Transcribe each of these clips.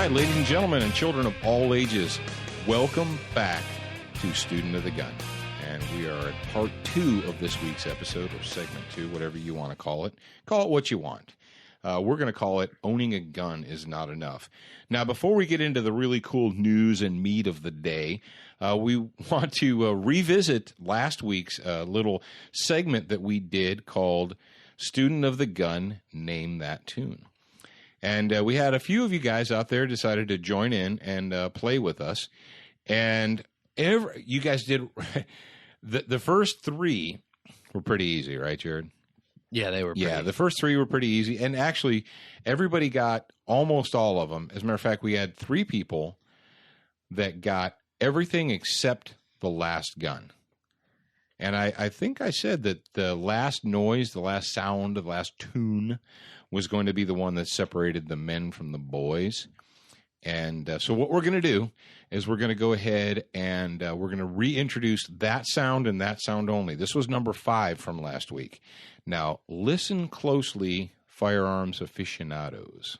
right, ladies and gentlemen, and children of all ages, welcome back to Student of the Gun. And we are at part 2 of this week's episode, or segment 2, whatever you want to call it. Call it what you want. We're going to call it Owning a Gun is Not Enough. Now, before we get into the really cool news and meat of the day, we want to revisit last week's little segment that we did called Student of the Gun, Name That Tune. And we had a few of you guys out there decided to join in and play with us. And you guys did the first 3 were pretty easy, right, Jared? Yeah, they were pretty the first 3 were pretty easy. And actually, everybody got almost all of them. As a matter of fact, we had 3 people that got everything except the last gun. And I think I said that the last noise, the last sound, the last tune was going to be the one that separated the men from the boys. And so what we're going to do is we're going to go ahead and we're going to reintroduce that sound and that sound only. This was number 5 from last week. Now, listen closely, firearms aficionados.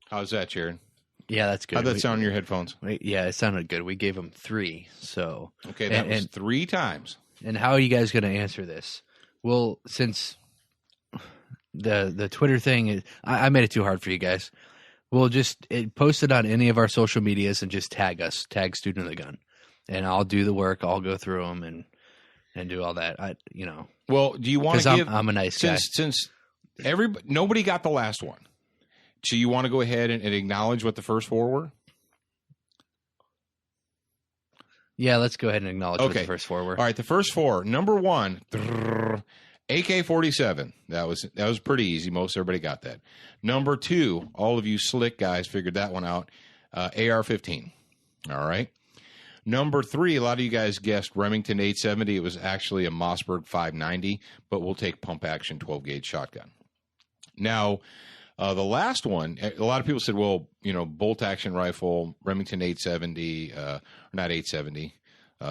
How's that, Jared? Yeah, that's good. How'd that sound in your headphones? Yeah, it sounded good. We gave them 3. So okay, that was 3 times. And how are you guys going to answer this? Well, since the Twitter thing is, I made it too hard for you guys. We'll just post it on any of our social medias and just tag us, tag Student of the Gun, and I'll do the work. I'll go through them and do all that. Well, do you want to give? I'm a nice guy. Since nobody got the last one. So you want to go ahead and acknowledge what the first 4 were? Yeah, let's go ahead and acknowledge what the first 4 were. All right, the first 4. Number 1, AK-47. That was pretty easy. Most everybody got that. Number 2, all of you slick guys figured that one out. AR-15. All right. Number 3, a lot of you guys guessed Remington 870. It was actually a Mossberg 590, but we'll take pump action 12-gauge shotgun. Now, the last one, a lot of people said, well, bolt action rifle, Remington 870, not 870,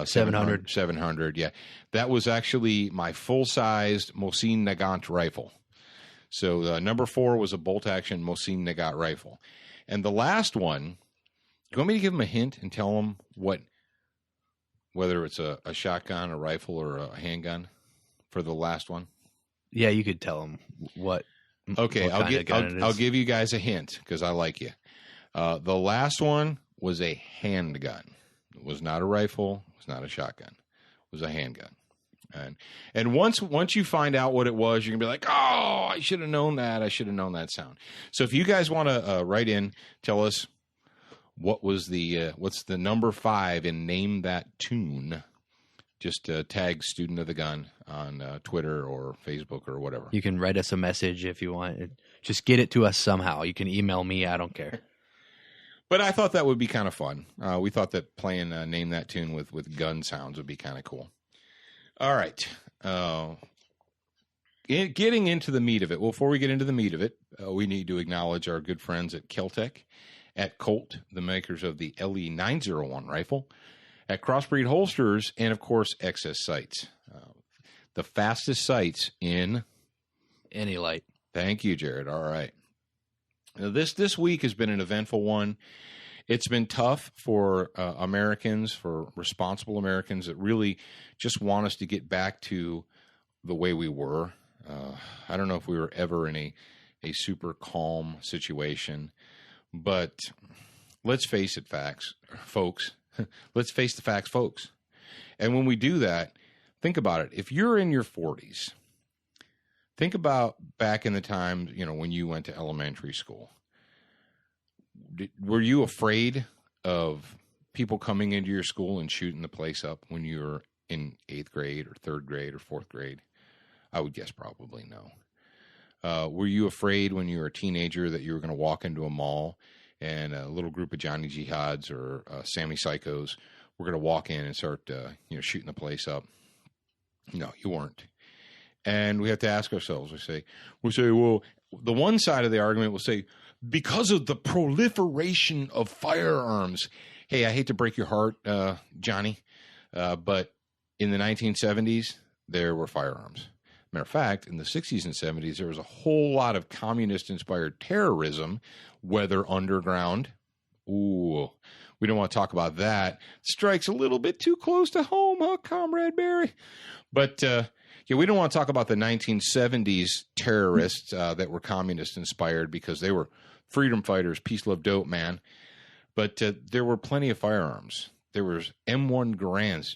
700. 700, yeah. That was actually my full-sized Mosin Nagant rifle. So number 4 was a bolt action Mosin Nagant rifle. And the last one, you want me to give them a hint and tell them whether it's a shotgun, a rifle, or a handgun for the last one? Yeah, you could tell them what. Okay, I'll give you guys a hint because I like you. The last one was a handgun. It was not a rifle. It was not a shotgun. It was a handgun. And once you find out what it was, you're gonna be like, oh, I should have known that. I should have known that sound. So if you guys want to write in, tell us what's the number 5 in Name That Tune. Just tag Student of the Gun on Twitter or Facebook or whatever. You can write us a message if you want. Just get it to us somehow. You can email me. I don't care. But I thought that would be kind of fun. We thought that playing Name That Tune with gun sounds would be kind of cool. All right. Getting into the meat of it. Well, before we get into the meat of it, we need to acknowledge our good friends at Keltec, at Colt, the makers of the LE901 rifle, at Crossbreed Holsters, and, of course, Excess Sights. The fastest sights in any light. Thank you, Jared. All right. Now, this week has been an eventful one. It's been tough for Americans, for responsible Americans that really just want us to get back to the way we were. I don't know if we were ever in a super calm situation, but let's face it, folks. Let's face the facts, folks. And when we do that, think about it. If you're in your 40s, think about back in the time, when you went to elementary school. Were you afraid of people coming into your school and shooting the place up when you were in 8th grade or 3rd grade or 4th grade? I would guess probably no. Were you afraid when you were a teenager that you were going to walk into a mall and a little group of Johnny Jihads or Sammy Psychos were going to walk in and start, shooting the place up? No, you weren't. And we have to ask ourselves, we say, well, the one side of the argument will say, because of the proliferation of firearms, Hey, I hate to break your heart, Johnny, but in the 1970s, there were firearms. Matter of fact, in the 60s and 70s, there was a whole lot of communist-inspired terrorism, whether underground. Ooh, we don't want to talk about that. Strikes a little bit too close to home, huh, Comrade Barry? But, yeah, we don't want to talk about the 1970s terrorists that were communist-inspired because they were freedom fighters, peace, love, dope, man. But there were plenty of firearms. There was M1 Garands.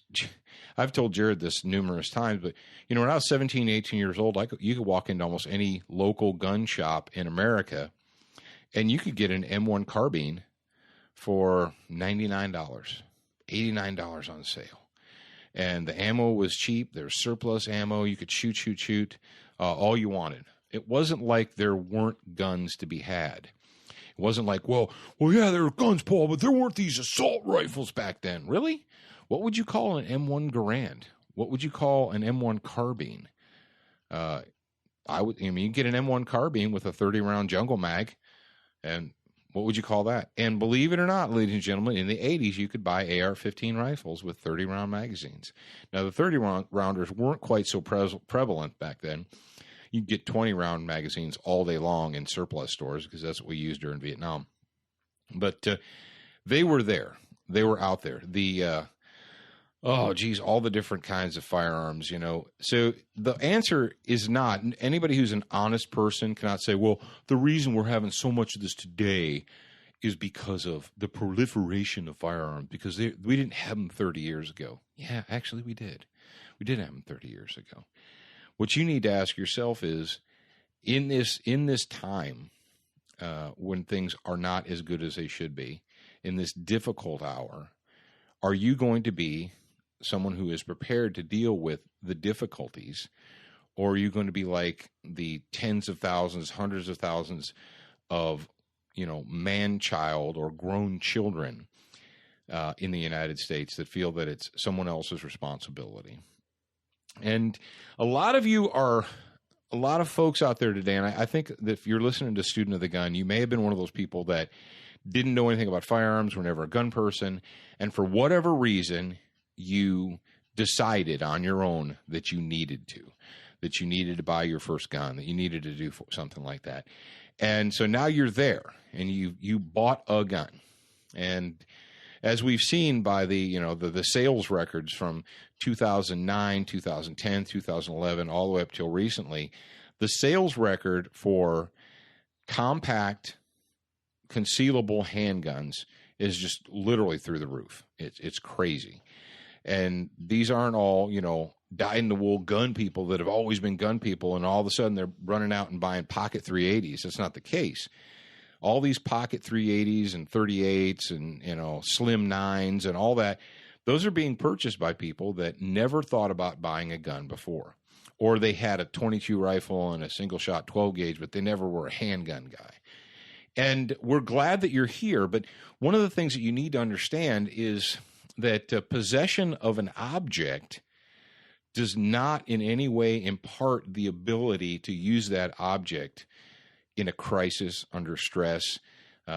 I've told Jared this numerous times, but, you know, when I was 17, 18 years old, you could walk into almost any local gun shop in America, and you could get an M1 carbine for $99, $89 on sale. And the ammo was cheap. There was surplus ammo. You could shoot, all you wanted. It wasn't like there weren't guns to be had. It wasn't like, well, yeah, there were guns, Paul, but there weren't these assault rifles back then. Really? What would you call an M1 Garand? What would you call an M1 carbine? You get an M1 carbine with a 30-round jungle mag, and what would you call that? And believe it or not, ladies and gentlemen, in the 80s, you could buy AR-15 rifles with 30-round magazines. Now, the 30-rounders weren't quite so prevalent back then. You could get 20-round magazines all day long in surplus stores because that's what we used during Vietnam. But they were there. They were out there. All the different kinds of firearms, you know. So the answer is not, anybody who's an honest person cannot say, well, the reason we're having so much of this today is because of the proliferation of firearms, because we didn't have them 30 years ago. Yeah, actually we did. We did have them 30 years ago. What you need to ask yourself is, in this time when things are not as good as they should be, in this difficult hour, are you going to be someone who is prepared to deal with the difficulties, or are you going to be like the tens of thousands, hundreds of thousands of, you know, man-child or grown children in the United States that feel that it's someone else's responsibility? And a lot of folks out there today, and I think that if you're listening to Student of the Gun, you may have been one of those people that didn't know anything about firearms, were never a gun person, and for whatever reason, you decided on your own that you needed to buy your first gun, that you needed to do something like that. And so now you're there, and you bought a gun. And as we've seen by the sales records from 2009, 2010, 2011, all the way up till recently, the sales record for compact concealable handguns is just literally through the roof. It's crazy. And these aren't all, you know, dyed-in-the-wool gun people that have always been gun people, and all of a sudden they're running out and buying pocket 380s. That's not the case. All these pocket 380s and 38s and, you know, slim 9s and all that, those are being purchased by people that never thought about buying a gun before. Or they had a 22 rifle and a single-shot 12-gauge, but they never were a handgun guy. And we're glad that you're here, but one of the things that you need to understand is that possession of an object does not in any way impart the ability to use that object in a crisis, under stress,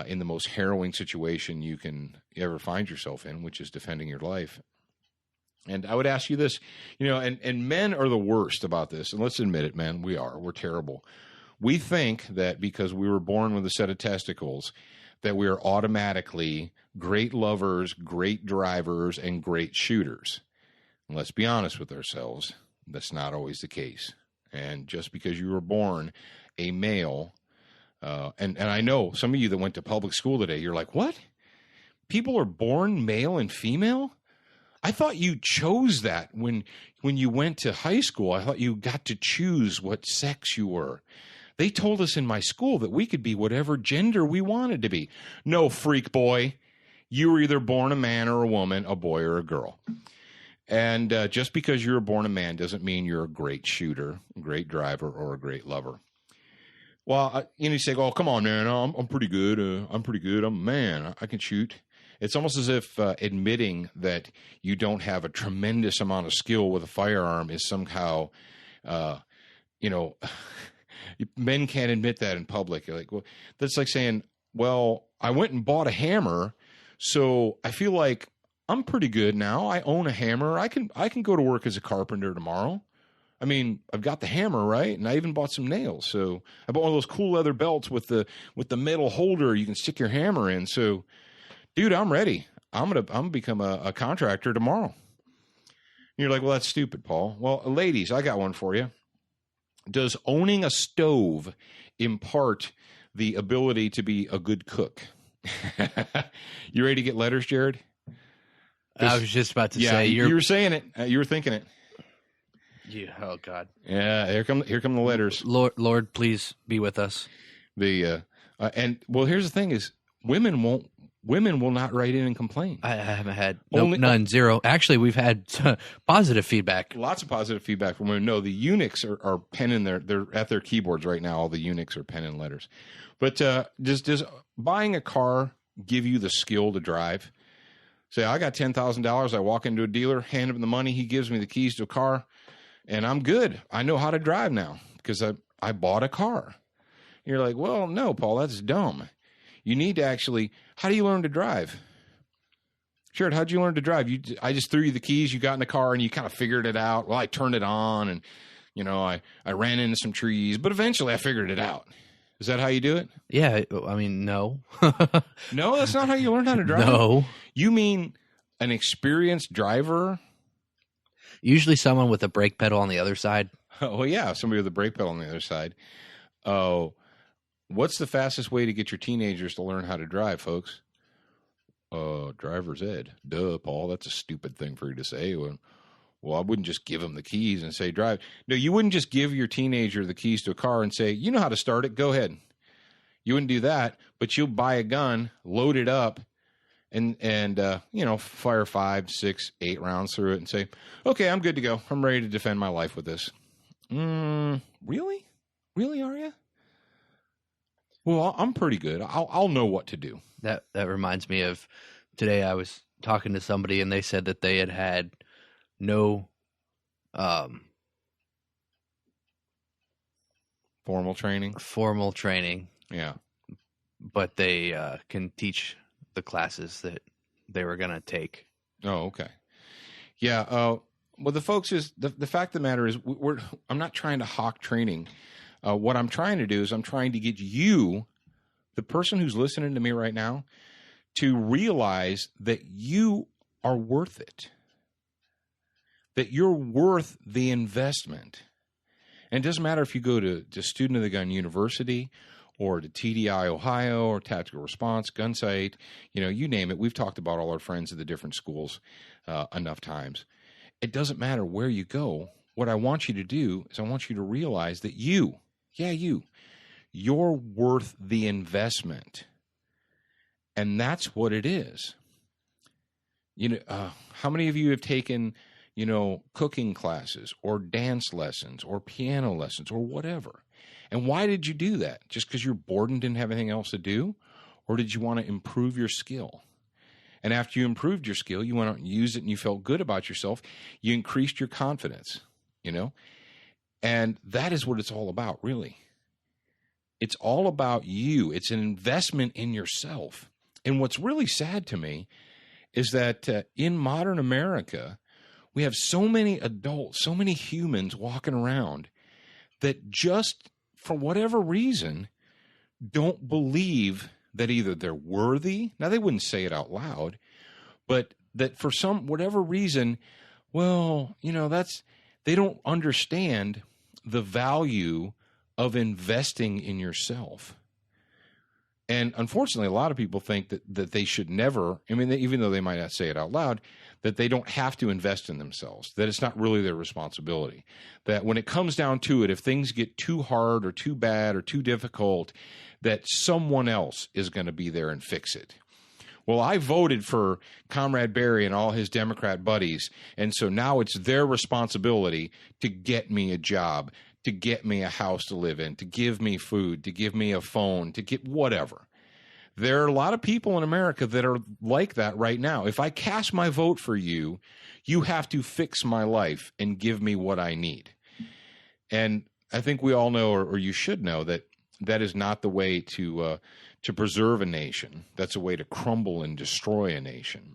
in the most harrowing situation you can ever find yourself in, which is defending your life. And I would ask you this, you know, and men are the worst about this, and let's admit it, men, we're terrible. We think that because we were born with a set of testicles, that we are automatically great lovers, great drivers, and great shooters. And let's be honest with ourselves, that's not always the case. And just because you were born a male, and I know some of you that went to public school today, you're like, what? People are born male and female? I thought you chose that when you went to high school. I thought you got to choose what sex you were. They told us in my school that we could be whatever gender we wanted to be. No, freak boy. You were either born a man or a woman, a boy or a girl. And just because you were born a man doesn't mean you're a great shooter, a great driver, or a great lover. Well, you say, oh, come on, man, I'm pretty good. I'm pretty good. I'm a man. I can shoot. It's almost as if admitting that you don't have a tremendous amount of skill with a firearm is somehow, men can't admit that in public. You're like, well, that's like saying, well, I went and bought a hammer, So I feel like I'm pretty good now. I own a hammer. I can go to work as a carpenter tomorrow. I mean, I've got the hammer, right? And I even bought some nails. So I bought one of those cool leather belts with the metal holder you can stick your hammer in. So, dude, I'm ready. I'm gonna become a contractor tomorrow. And you're like, well, that's stupid, Paul. Well, ladies, I got one for you. Does owning a stove impart the ability to be a good cook? You ready to get letters, Jared? I was just about to say you were saying it. You were thinking it. Yeah. Oh God. Yeah. Here come the letters. Lord, please be with us. And here's the thing: is women will not write in and complain. I haven't had none, zero. Actually, we've had positive feedback. Lots of positive feedback from women. No, the eunuchs are penning they're at their keyboards right now. All the eunuchs are penning letters. But does buying a car give you the skill to drive? Say, I got $10,000. I walk into a dealer, hand him the money. He gives me the keys to a car, and I'm good. I know how to drive now because I bought a car. You're like, well, no, Paul, that's dumb. You need to actually, how do you learn to drive? Jared, how'd you learn to drive? I just threw you the keys, you got in the car, and you kind of figured it out. Well, I turned it on, and, I ran into some trees, but eventually I figured it out. Is that how you do it? Yeah, I mean, no. No, that's not how you learn how to drive? No. You mean an experienced driver? Usually someone with a brake pedal on the other side. Oh, well, yeah, somebody with a brake pedal on the other side. Oh, what's the fastest way to get your teenagers to learn how to drive, folks? Driver's ed. Duh, Paul, that's a stupid thing for you to say. Well, I wouldn't just give them the keys and say drive. No, you wouldn't just give your teenager the keys to a car and say, you know how to start it, go ahead. You wouldn't do that, but you'll buy a gun, load it up, and fire 5, 6, 8 rounds through it and say, okay, I'm good to go. I'm ready to defend my life with this. Really? Really, are you? Well, I'm pretty good. I'll know what to do. That reminds me of today. I was talking to somebody and they said that they had no formal training. Yeah. But they can teach the classes that they were going to take. Oh, okay. Yeah. Well, the folks is the fact of the matter is I'm not trying to hawk training. What I'm trying to do is I'm trying to get you, the person who's listening to me right now, to realize that you are worth it, that you're worth the investment. And it doesn't matter if you go to Student of the Gun University or to TDI Ohio or Tactical Response, Gunsight, you name it. We've talked about all our friends at the different schools enough times. It doesn't matter where you go. What I want you to do is I want you to realize that you're worth the investment. And that's what it is. How many of you have taken, cooking classes or dance lessons or piano lessons or whatever? And why did you do that? Just because you're bored and didn't have anything else to do? Or did you want to improve your skill? And after you improved your skill, you went out and used it and you felt good about yourself. You increased your confidence, And that is what it's all about, really. It's all about you. It's an investment in yourself. And what's really sad to me is that in modern America, we have so many adults, so many humans walking around that just for whatever reason don't believe that either they're worthy. Now, they wouldn't say it out loud, but that for whatever reason, they don't understand the value of investing in yourself. And unfortunately, a lot of people think that they should never, even though they might not say it out loud, that they don't have to invest in themselves, that it's not really their responsibility. That when it comes down to it, if things get too hard or too bad or too difficult, that someone else is going to be there and fix it. Well, I voted for Comrade Barry and all his Democrat buddies, and so now it's their responsibility to get me a job, to get me a house to live in, to give me food, to give me a phone, to get whatever. There are a lot of people in America that are like that right now. If I cast my vote for you, you have to fix my life and give me what I need. And I think we all know, or you should know, that is not the way to to preserve a nation. That's a way to crumble and destroy a nation.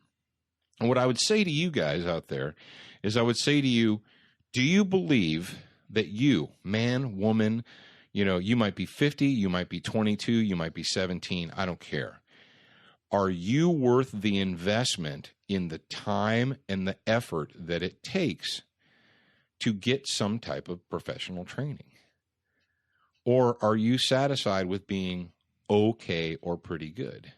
And what I would say to you guys out there is I would say to you, do you believe that you, man, woman, you might be 50, you might be 22, you might be 17, I don't care. Are you worth the investment in the time and the effort that it takes to get some type of professional training? Or are you satisfied with being okay or pretty good?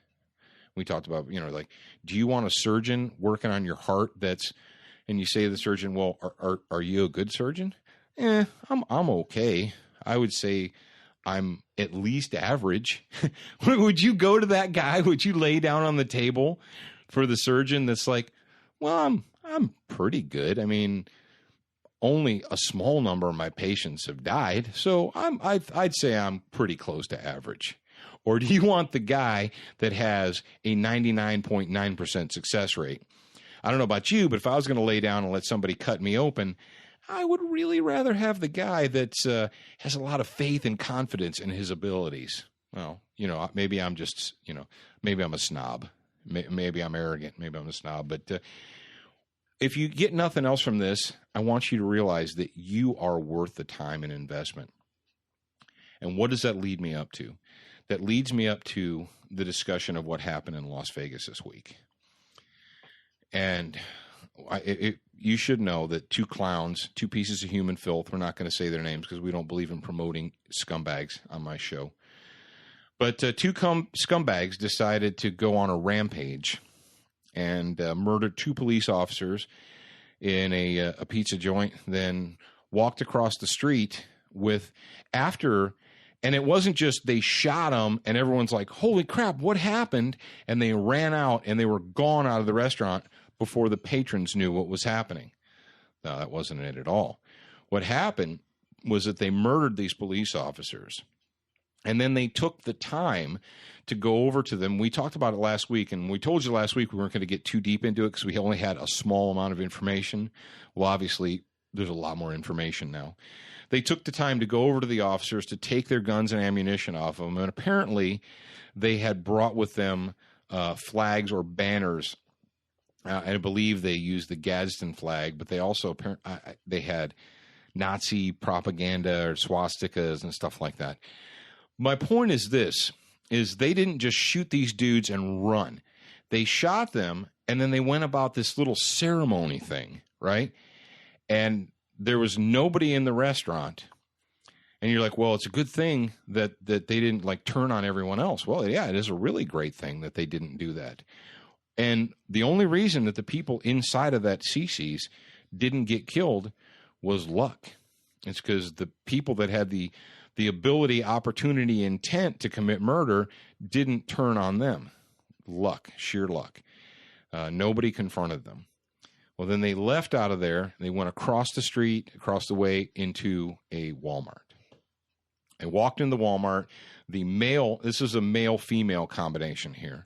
We talked about, do you want a surgeon working on your heart and you say to the surgeon, well, are you a good surgeon? I'm okay. I would say I'm at least average. Would you go to that guy? Would you lay down on the table for the surgeon that's like, well, I'm pretty good. I mean, only a small number of my patients have died, so I'd say I'm pretty close to average. Or do you want the guy that has a 99.9% success rate? I don't know about you, but if I was going to lay down and let somebody cut me open, I would really rather have the guy that has a lot of faith and confidence in his abilities. Well, maybe I'm just, maybe I'm a snob. Maybe I'm arrogant. Maybe I'm a snob. But if you get nothing else from this, I want you to realize that you are worth the time and investment. And what does that lead me up to? That leads me up to the discussion of what happened in Las Vegas this week. And you should know that two clowns, two pieces of human filth, we're not going to say their names because we don't believe in promoting scumbags on my show. But two scumbags decided to go on a rampage and murdered two police officers in a pizza joint, then walked across the street and it wasn't just they shot them and everyone's like, holy crap, what happened? And they ran out and they were gone out of the restaurant before the patrons knew what was happening. No, that wasn't it at all. What happened was that they murdered these police officers. And then they took the time to go over to them. We talked about it last week, and we told you last week we weren't going to get too deep into it because we only had a small amount of information. Well, obviously, there's a lot more information now. They took the time to go over to the officers to take their guns and ammunition off of them, and apparently they had brought with them flags or banners. I believe they used the Gadsden flag, but they also they had Nazi propaganda or swastikas and stuff like that. My point is this, is they didn't just shoot these dudes and run. They shot them, and then they went about this little ceremony thing, right? And there was nobody in the restaurant. And you're like, well, it's a good thing that they didn't turn on everyone else. Well, yeah, it is a really great thing that they didn't do that. And the only reason that the people inside of that CC's didn't get killed was luck. It's because the people that had the ability, opportunity, intent to commit murder didn't turn on them. Luck, sheer luck. Nobody confronted them. Well, then they left out of there. They went across the street, across the way into a Walmart. They walked into the Walmart. This is a male-female combination here.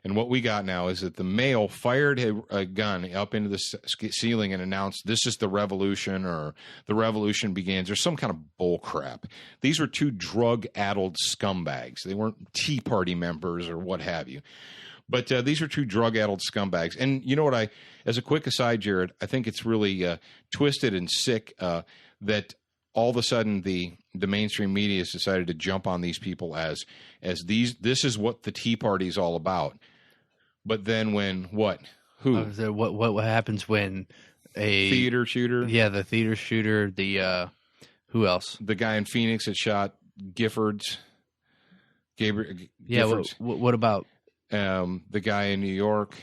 And what we got now is that the male fired a gun up into the ceiling and announced, this is the revolution, or the revolution begins, or some kind of bull crap. These were two drug-addled scumbags. They weren't Tea Party members or what have you. But these are two drug-addled scumbags. And you know what, as a quick aside, Jared, I think it's really twisted and sick that all of a sudden the mainstream media has decided to jump on these people as this is what the Tea Party is all about. But then when what? Who? What happens when a theater shooter? Yeah, the theater shooter. The who else? The guy in Phoenix that shot Giffords. Gabriel. Yeah. Giffords. What about the guy in New York?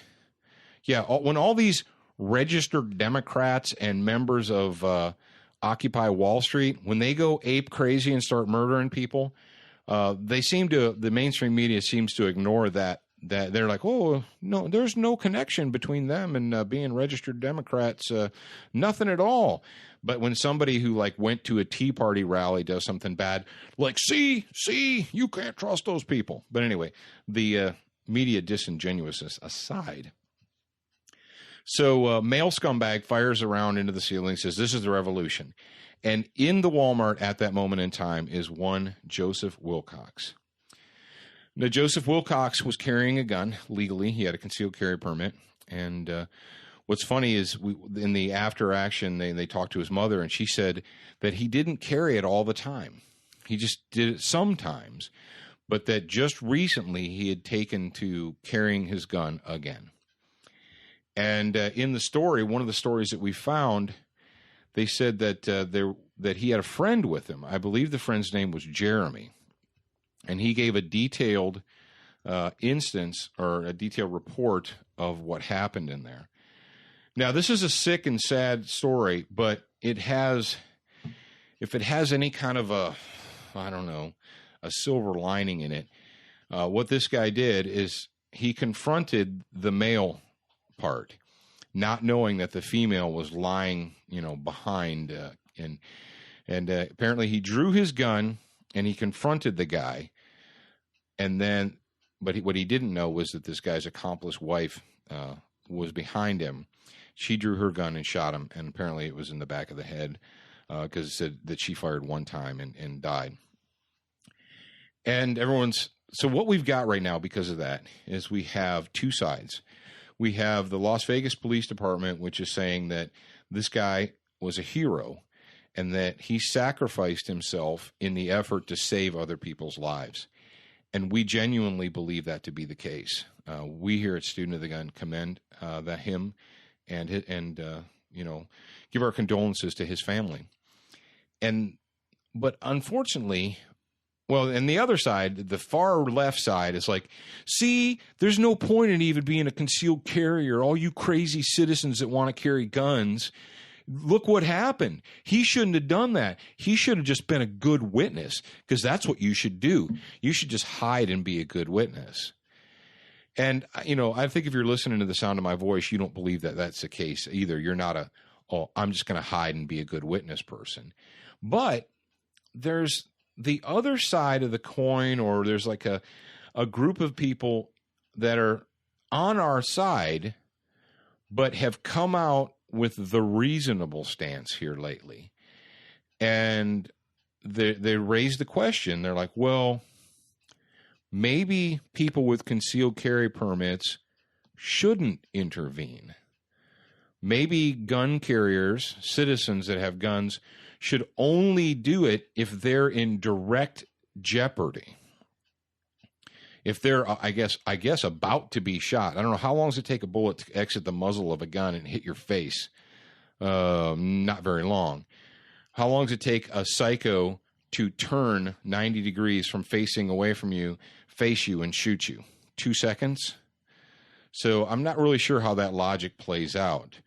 Yeah. When all these registered Democrats and members of Occupy Wall Street, when they go ape crazy and start murdering people, the mainstream media seems to ignore that they're like, oh, no, there's no connection between them and being registered Democrats, nothing at all. But when somebody who went to a Tea Party rally does something bad, see, you can't trust those people. But anyway, the media disingenuousness aside. So male scumbag fires around into the ceiling, says, this is the revolution. And in the Walmart at that moment in time is one Joseph Wilcox. Now, Joseph Wilcox was carrying a gun legally. He had a concealed carry permit. And what's funny is in the after action, they talked to his mother, and she said that he didn't carry it all the time. He just did it sometimes, but that just recently he had taken to carrying his gun again. And in the story, one of the stories that we found, they said that that he had a friend with him. I believe the friend's name was Jeremy, and he gave a detailed instance or a detailed report of what happened in there. Now, this is a sick and sad story, but if it has any kind of a silver lining in it, what this guy did is he confronted the male part, not knowing that the female was lying, behind, and apparently he drew his gun and he confronted the guy, and then, but what he didn't know was that this guy's accomplice wife was behind him. She drew her gun and shot him, and apparently it was in the back of the head, because it said that she fired one time and died. And so what we've got right now because of that is we have two sides. We have the Las Vegas Police Department, which is saying that this guy was a hero and that he sacrificed himself in the effort to save other people's lives. And we genuinely believe that to be the case. We here at Student of the Gun commend him and give our condolences to his family. But unfortunately, and the other side, the far left side, is like, see, there's no point in even being a concealed carrier. All you crazy citizens that want to carry guns, look what happened. He shouldn't have done that. He should have just been a good witness, because that's what you should do. You should just hide and be a good witness. And, I think if you're listening to the sound of my voice, you don't believe that that's the case either. You're not I'm just going to hide and be a good witness person. But there's the other side of the coin, or there's like a group of people that are on our side, but have come out with the reasonable stance here lately. And they raise the question. They're like, well, maybe people with concealed carry permits shouldn't intervene. Maybe gun carriers, citizens that have guns, should only do it if they're in direct jeopardy. If they're, I guess, about to be shot. I don't know, how long does it take a bullet to exit the muzzle of a gun and hit your face? Not very long. How long does it take a psycho to turn 90 degrees from facing away from you, face you, and shoot you? 2 seconds? So I'm not really sure how that logic plays out.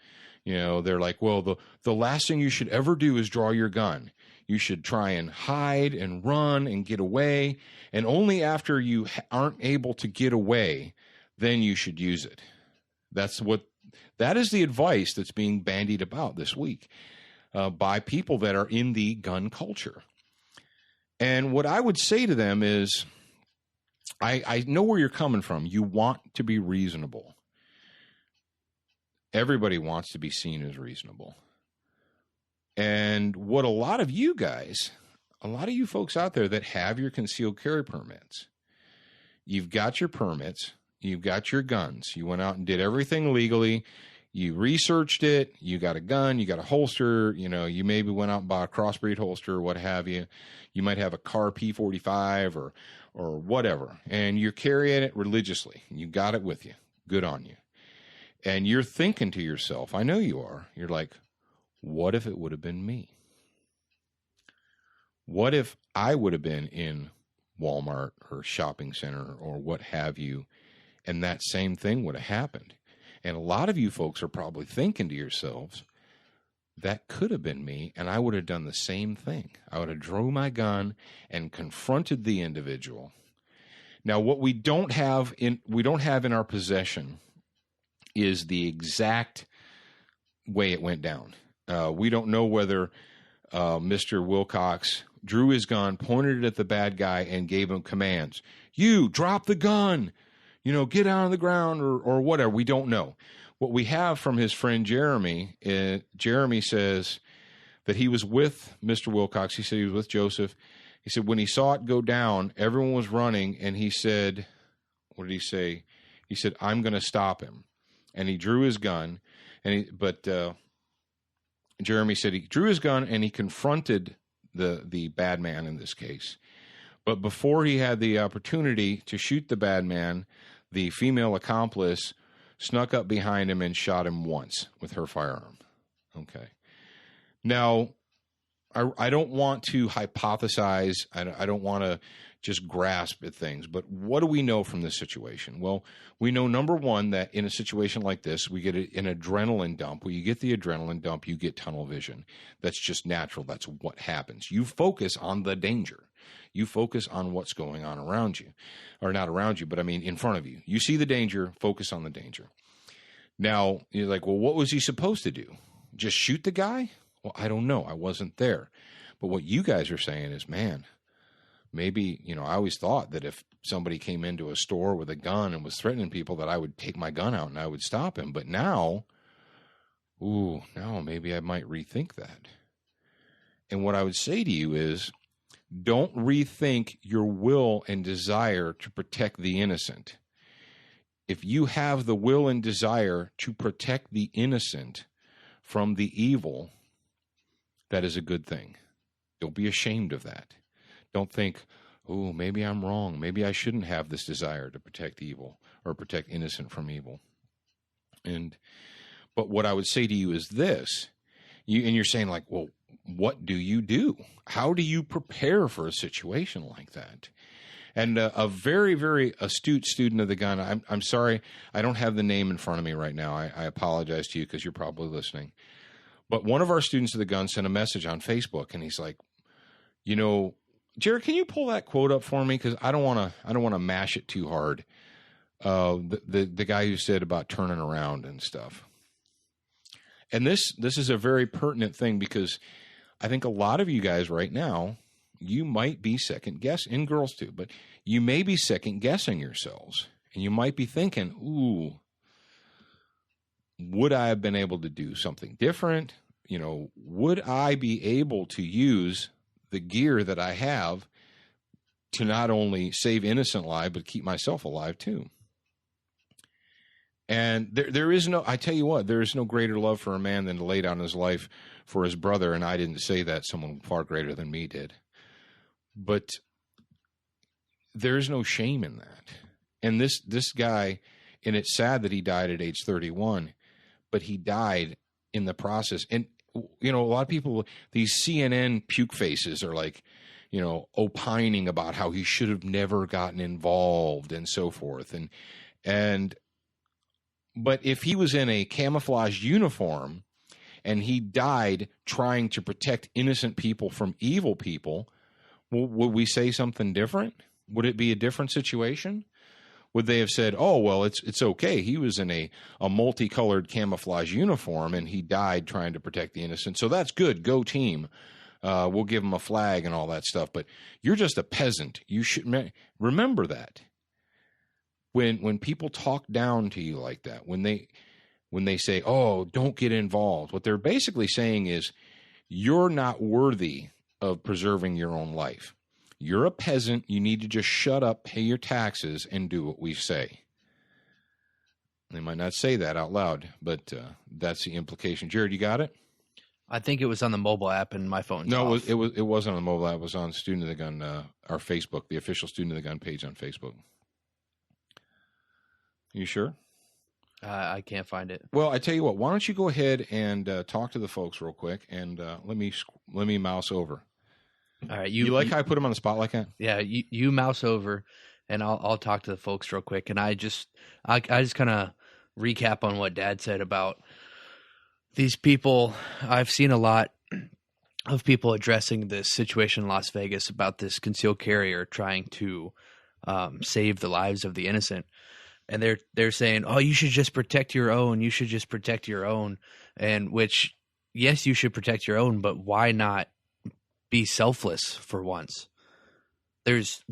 They're like, well, the last thing you should ever do is draw your gun. You should try and hide and run and get away. And only after you aren't able to get away, then you should use it. That is the advice that's being bandied about this week by people that are in the gun culture. And what I would say to them is, I know where you're coming from. You want to be reasonable. Everybody wants to be seen as reasonable. And what a lot of you folks out there that have your concealed carry permits, you've got your permits, you've got your guns, you went out and did everything legally, you researched it, you got a gun, you got a holster, you maybe went out and bought a crossbreed holster, what have you. You might have a Car P45 or whatever, and you're carrying it religiously. You got it with you. Good on you. And you're thinking to yourself, I know you are, you're like, what if it would have been me? What if I would have been in Walmart or shopping center or what have you, and that same thing would have happened? And a lot of you folks are probably thinking to yourselves, that could have been me, and I would have done the same thing. I would have drew my gun and confronted the individual. Now, what we don't have in our possession is the exact way it went down. We don't know whether Mr. Wilcox drew his gun, pointed it at the bad guy, and gave him commands. You, drop the gun, get down on the ground or whatever. We don't know. What we have from his friend Jeremy, Jeremy says that he was with Mr. Wilcox. He said he was with Joseph. He said when he saw it go down, everyone was running, and he said, what did he say? He said, I'm going to stop him. And he drew his gun, but Jeremy said he drew his gun and he confronted the bad man in this case. But before he had the opportunity to shoot the bad man, the female accomplice snuck up behind him and shot him once with her firearm. Okay. Now, I don't want to hypothesize. I don't want to just grasp at things. But what do we know from this situation? Well, we know, number one, that in a situation like this, we get an adrenaline dump. When you get the adrenaline dump, you get tunnel vision. That's just natural. That's what happens. You focus on the danger. You focus on what's going on around you. Or not around you, but I mean in front of you. You see the danger, focus on the danger. Now, you're like, well, what was he supposed to do? Just shoot the guy? Well, I don't know. I wasn't there. But what you guys are saying is, man, maybe, I always thought that if somebody came into a store with a gun and was threatening people, that I would take my gun out and I would stop him. But now maybe I might rethink that. And what I would say to you is, don't rethink your will and desire to protect the innocent. If you have the will and desire to protect the innocent from the evil, that is a good thing. Don't be ashamed of that. Don't think, oh, maybe I'm wrong. Maybe I shouldn't have this desire to protect evil or protect innocent from evil. But what I would say to you is this, you're saying like, well, what do you do? How do you prepare for a situation like that? And a very, very astute student of the gun, I'm sorry, I don't have the name in front of me right now. I apologize to you because you're probably listening. But one of our students of the gun sent a message on Facebook, and he's like, Jared, can you pull that quote up for me? Because I don't want to mash it too hard. The guy who said about turning around and stuff. And this is a very pertinent thing, because I think a lot of you guys right now, you might be second guessing, and girls too, but you may be second guessing yourselves, and you might be thinking, ooh, would I have been able to do something different? Would I be able to use the gear that I have to not only save innocent lives, but keep myself alive too? And there is no, I tell you what, there is no greater love for a man than to lay down his life for his brother. And I didn't say that, someone far greater than me did. But there's no shame in that. And this guy, and it's sad that he died at age 31, but he died in the process. And, a lot of people, these CNN puke faces are like, opining about how he should have never gotten involved and so forth. But if he was in a camouflage uniform and he died trying to protect innocent people from evil people, would we say something different? Would it be a different situation? Would they have said, oh, well, it's okay. He was in a multicolored camouflage uniform and he died trying to protect the innocent. So that's good. Go team. We'll give him a flag and all that stuff. But you're just a peasant. You should remember that. When people talk down to you like that, when they say, oh, don't get involved, what they're basically saying is you're not worthy of preserving your own life. You're a peasant. You need to just shut up, pay your taxes, and do what we say. They might not say that out loud, but that's the implication. Jared, you got it? I think it was on the mobile app and my phone. No, it wasn't on the mobile app. It was on Student of the Gun, our Facebook, the official Student of the Gun page on Facebook. You sure? I can't find it. Well, I tell you what. Why don't you go ahead and talk to the folks real quick, and let me mouse over. All right, you like how I put them on the spot like that? Yeah, you mouse over, and I'll talk to the folks real quick. And I just kind of recap on what Dad said about these people. I've seen a lot of people addressing this situation in Las Vegas about this concealed carrier trying to save the lives of the innocent. And they're saying, oh, you should just protect your own. You should just protect your own. And which, yes, you should protect your own, but why not be selfless for once? There's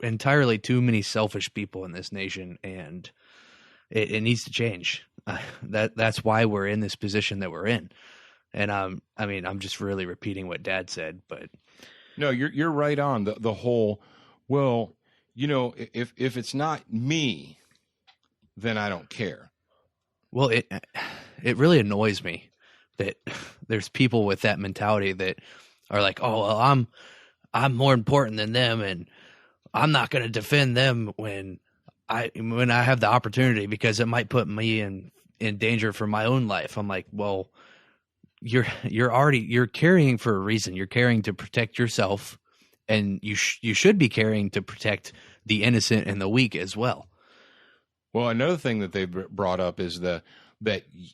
entirely too many selfish people in this nation, and it needs to change. That's why we're in this position that we're in. And I'm just really repeating what Dad said, but No, you're right on the whole. Well, if it's not me, then I don't care. Well, it really annoys me that there's people with that mentality that are like, oh, well, I'm more important than them, and I'm not going to defend them when I have the opportunity because it might put me in danger for my own life. I'm like, well, you're carrying for a reason. You're carrying to protect yourself, and you should be carrying to protect the innocent and the weak as well. Well, another thing that they brought up is that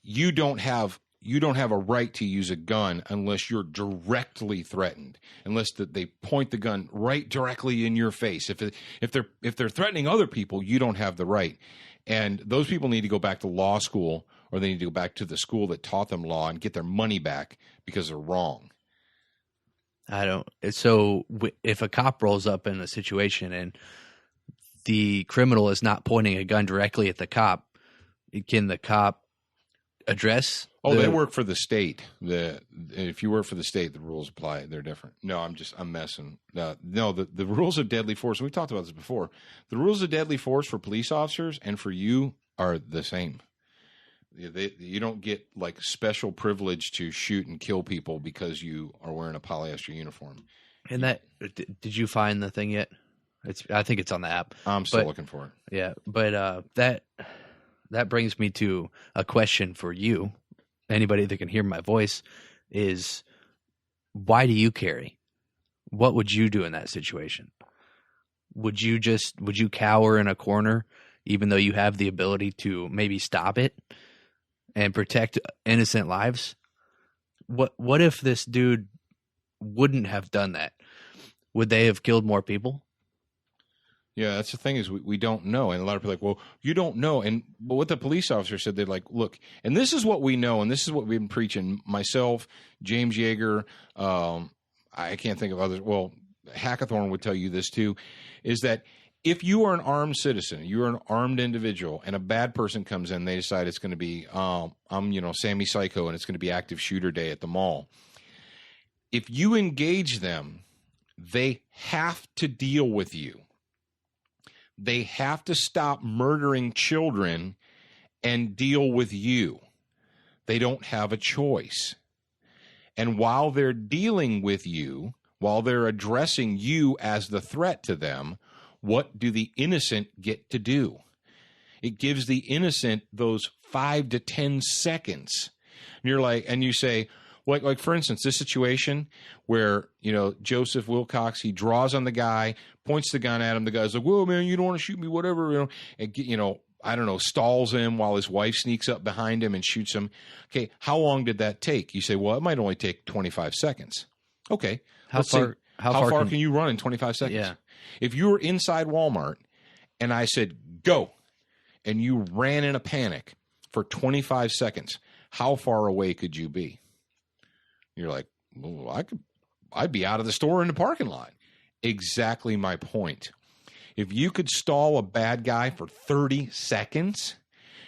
you don't have a right to use a gun unless you're directly threatened, unless they point the gun right directly in your face. If they're threatening other people, you don't have the right. And those people need to go back to law school, or they need to go back to the school that taught them law and get their money back because they're wrong. So if a cop rolls up in a situation and the criminal is not pointing a gun directly at the cop, can the cop address? They work for the state. If you work for the state, the rules apply. They're different. No, I'm messing. No, the rules of deadly force, and we talked about this before. The rules of deadly force for police officers and for you are the same. You don't get like special privilege to shoot and kill people because you are wearing a polyester uniform. And did you find the thing yet? I think it's on the app. I'm still looking for it. Yeah, but that brings me to a question for you. Anybody that can hear my voice is, why do you carry? What would you do in that situation? Would you cower in a corner even though you have the ability to maybe stop it and protect innocent lives? What if this dude wouldn't have done that? Would they have killed more people? Yeah, that's the thing is we don't know. And a lot of people are like, well, you don't know. But what the police officer said, they're like, look, and this is what we know, and this is what we've been preaching. Myself, James Yeager, I can't think of others. Well, Hackathorn would tell you this too, is that if you are an armed citizen, you're an armed individual, and a bad person comes in, they decide it's going to be, I'm Sammy Psycho, and it's going to be active shooter day at the mall. If you engage them, they have to deal with you. They have to stop murdering children and deal with you. They don't have a choice. And while they're dealing with you, while they're addressing you as the threat to them, what do the innocent get to do? It gives the innocent those 5 to 10 seconds. And you're like, and you say, like for instance, this situation where, Joseph Wilcox, he draws on the guy, points the gun at him. The guy's like, whoa, man, you don't want to shoot me, whatever, and, I don't know, stalls him while his wife sneaks up behind him and shoots him. Okay, how long did that take? You say, well, it might only take 25 seconds. Okay. How far can you run in 25 seconds? Yeah. If you were inside Walmart and I said, go, and you ran in a panic for 25 seconds, how far away could you be? You're like, well, I'd be out of the store in the parking lot. Exactly my point. If you could stall a bad guy for 30 seconds,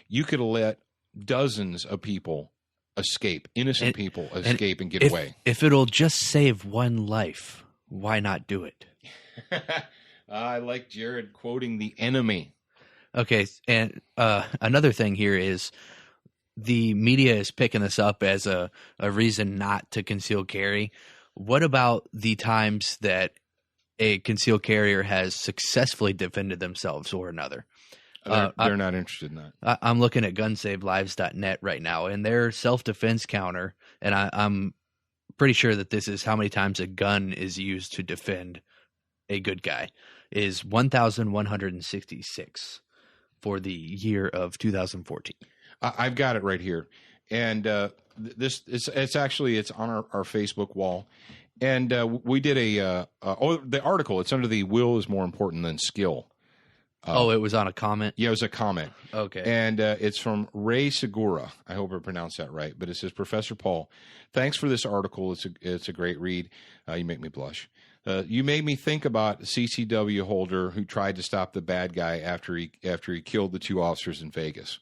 you could let dozens of people escape, innocent people escape and get away. If it'll just save one life, why not do it? I like Jared quoting the enemy. Okay, and another thing here is the media is picking this up as a reason not to conceal carry. What about the times that a concealed carrier has successfully defended themselves or another? They're not interested in that. I'm looking at gunsavelives.net right now, and their self-defense counter, and I'm pretty sure that this is how many times a gun is used to defend a good guy, is 1,166 for the year of 2014. I've got it right here, and it's on our Facebook wall, and we did the article. It's under the will is more important than skill. It was on a comment? Yeah, it was a comment. Okay. And it's from Ray Segura. I hope I pronounced that right. But it says, Professor Paul, thanks for this article. It's a great read. You make me blush. You made me think about the CCW holder who tried to stop the bad guy after he killed the 2 officers in Vegas.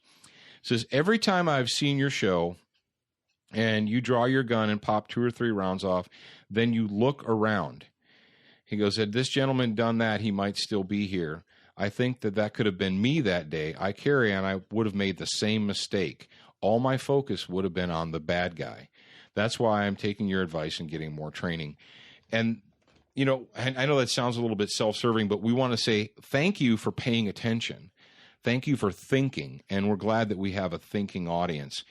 It says, every time I've seen your show and you draw your gun and pop 2 or 3 rounds off, then you look around. He goes, had this gentleman done that, he might still be here. I think that could have been me that day. I carry on, I would have made the same mistake. All my focus would have been on the bad guy. That's why I'm taking your advice and getting more training. And, you know, I know that sounds a little bit self-serving, but we want to say thank you for paying attention. Thank you for thinking. And we're glad that we have a thinking audience.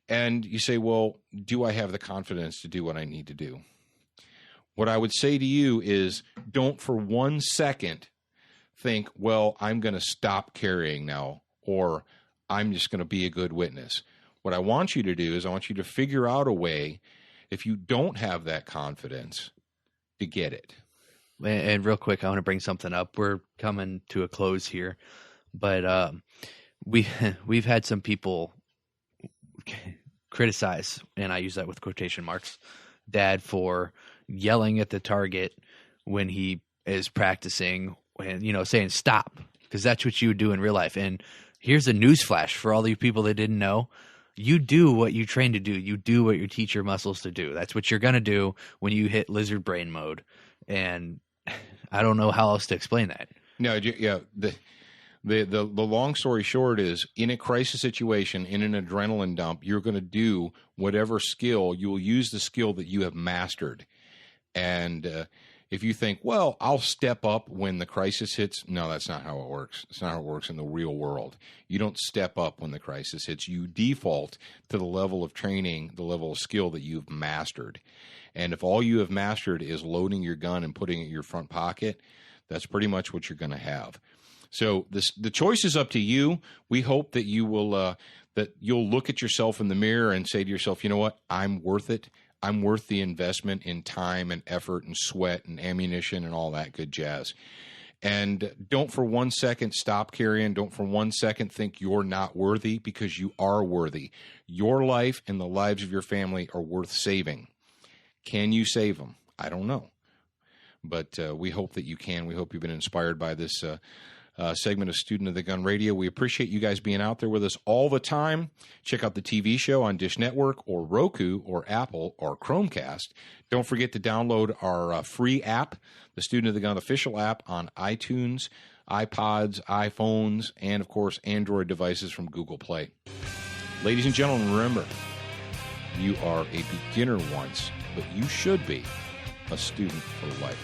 And you say, well, do I have the confidence to do what I need to do? What I would say to you is don't for 1 second think, well, I'm going to stop carrying now, or I'm just going to be a good witness. What I want you to do is I want you to figure out a way, if you don't have that confidence, to get it. And real quick, I want to bring something up. We're coming to a close here, but we've had some people criticize, and I use that with quotation marks, Dad for yelling at the target when he is practicing and, you know, saying stop, because that's what you would do in real life. And here's a newsflash for all you people that didn't know. You do what you train to do. You do what you teach your muscles to do. That's what you're going to do when you hit lizard brain mode. And I don't know how else to explain that. No, yeah. The long story short is, in a crisis situation, in an adrenaline dump, you're going to do whatever skill. You will use the skill that you have mastered. And if you think, well, I'll step up when the crisis hits, no, that's not how it works. It's not how it works in the real world. You don't step up when the crisis hits. You default to the level of training, the level of skill that you've mastered. And if all you have mastered is loading your gun and putting it in your front pocket, that's pretty much what you're going to have. So the choice is up to you. We hope that you will that you'll look at yourself in the mirror and say to yourself, you know what, I'm worth it. I'm worth the investment in time and effort and sweat and ammunition and all that good jazz. And don't for 1 second stop carrying. Don't for 1 second think you're not worthy, because you are worthy. Your life and the lives of your family are worth saving. Can you save them? I don't know. But we hope that you can. We hope you've been inspired by this segment of Student of the Gun Radio. We appreciate you guys being out there with us all the time. Check out the TV show on Dish Network or Roku or Apple or Chromecast. Don't forget to download our free app, the Student of the Gun official app, on iTunes, iPods, iPhones, and, of course, Android devices from Google Play. Ladies and gentlemen, remember, you are a beginner once, but you should be a student for life.